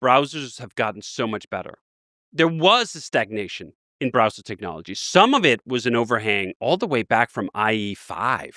browsers have gotten so much better. There was a stagnation in browser technology. Some of it was an overhang all the way back from IE5.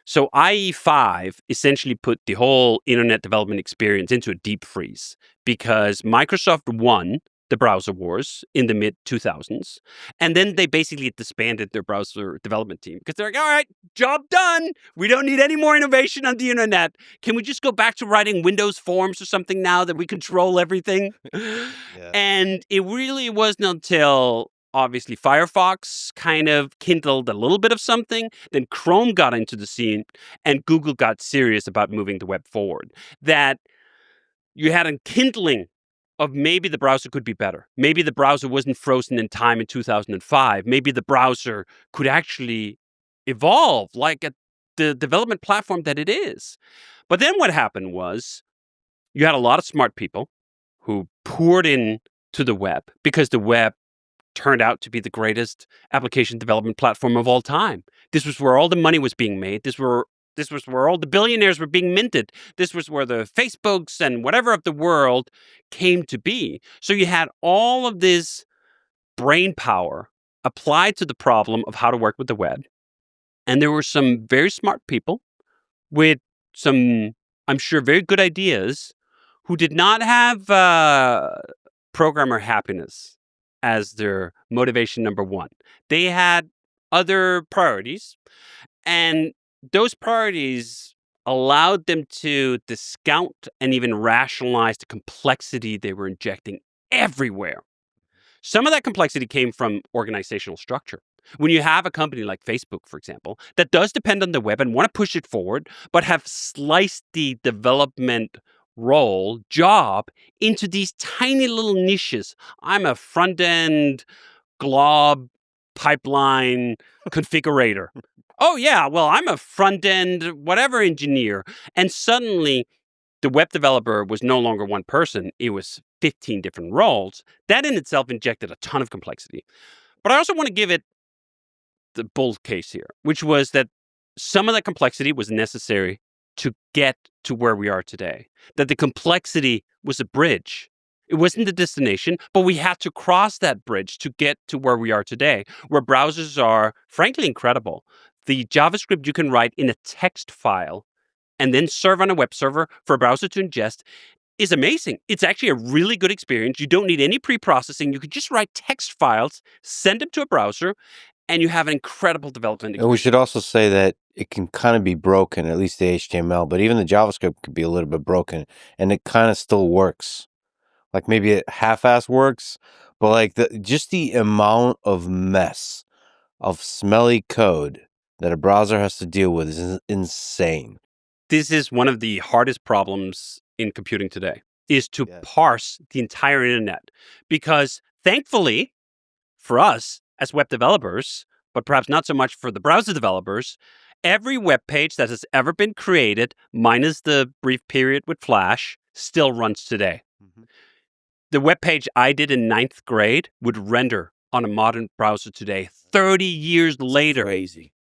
So IE5 essentially put the whole internet development experience into a deep freeze because Microsoft won the browser wars in the mid-2000s. And then they basically disbanded their browser development team because they're like, all right, job done. We don't need any more innovation on the internet. Can we just go back to writing Windows forms or something now that we control everything? Yeah. And it really wasn't until obviously Firefox kind of kindled a little bit of something. Then Chrome got into the scene and Google got serious about moving the web forward. That you had a kindling of maybe the browser could be better. Maybe the browser wasn't frozen in time in 2005. Maybe the browser could actually evolve like the development platform that it is. But then what happened was you had a lot of smart people who poured in to the web because the web turned out to be the greatest application development platform of all time. This was where all the money was being made. This was where all the billionaires were being minted. This was where the Facebooks and whatever of the world came to be. So you had all of this brain power applied to the problem of how to work with the web. And there were some very smart people with some, I'm sure, very good ideas who did not have programmer happiness as their motivation number one. They had other priorities, and those priorities allowed them to discount and even rationalize the complexity they were injecting everywhere. Some of that complexity came from organizational structure. When you have a company like Facebook, for example, that does depend on the web and want to push it forward, but have sliced the development job into these tiny little niches. I'm a front-end glob pipeline configurator. Oh, yeah, well, I'm a front-end whatever engineer. And suddenly, the web developer was no longer one person. It was 15 different roles. That in itself injected a ton of complexity. But I also want to give it the bull case here, which was that some of that complexity was necessary to get to where we are today. That the complexity was a bridge. It wasn't the destination, but we had to cross that bridge to get to where we are today, where browsers are, frankly, incredible. The JavaScript you can write in a text file and then serve on a web server for a browser to ingest is amazing. It's actually a really good experience. You don't need any pre-processing. You can just write text files, send them to a browser, and you have an incredible development experience. And we should also say that it can kind of be broken, at least the HTML, but even the JavaScript could be a little bit broken, and it kind of still works. Like maybe it half-ass works, but like just the amount of mess of smelly code that a browser has to deal with is insane. This is one of the hardest problems in computing today, is to parse the entire internet. Because thankfully, for us as web developers, but perhaps not so much for the browser developers, every web page that has ever been created, minus the brief period with Flash, still runs today. Mm-hmm. The web page I did in 9th grade would render on a modern browser today, 30 years later. Crazy.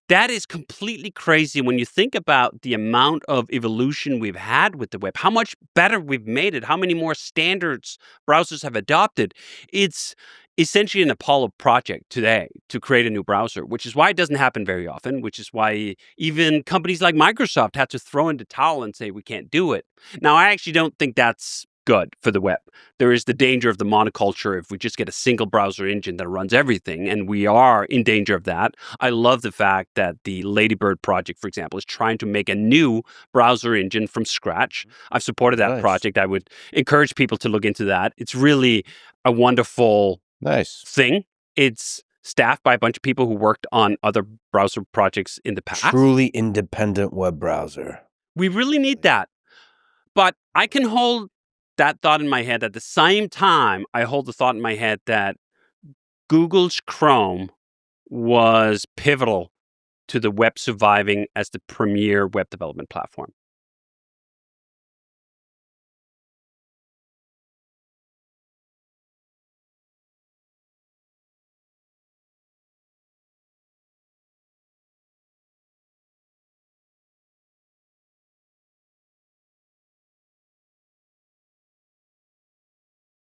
That is completely crazy when you think about the amount of evolution we've had with the web, how much better we've made it, how many more standards browsers have adopted. It's essentially an Apollo project today to create a new browser, which is why it doesn't happen very often, which is why even companies like Microsoft had to throw in the towel and say, we can't do it. Now, I actually don't think that's good for the web. There is the danger of the monoculture if we just get a single browser engine that runs everything, and we are in danger of that. I love the fact that the Ladybird project, for example, is trying to make a new browser engine from scratch. I've supported that project. I would encourage people to look into that. It's really a wonderful thing. It's staffed by a bunch of people who worked on other browser projects in the past. Truly independent web browser. We really need that. But I can hold that thought in my head. At the same time, I hold the thought in my head that Google's Chrome was pivotal to the web surviving as the premier web development platform.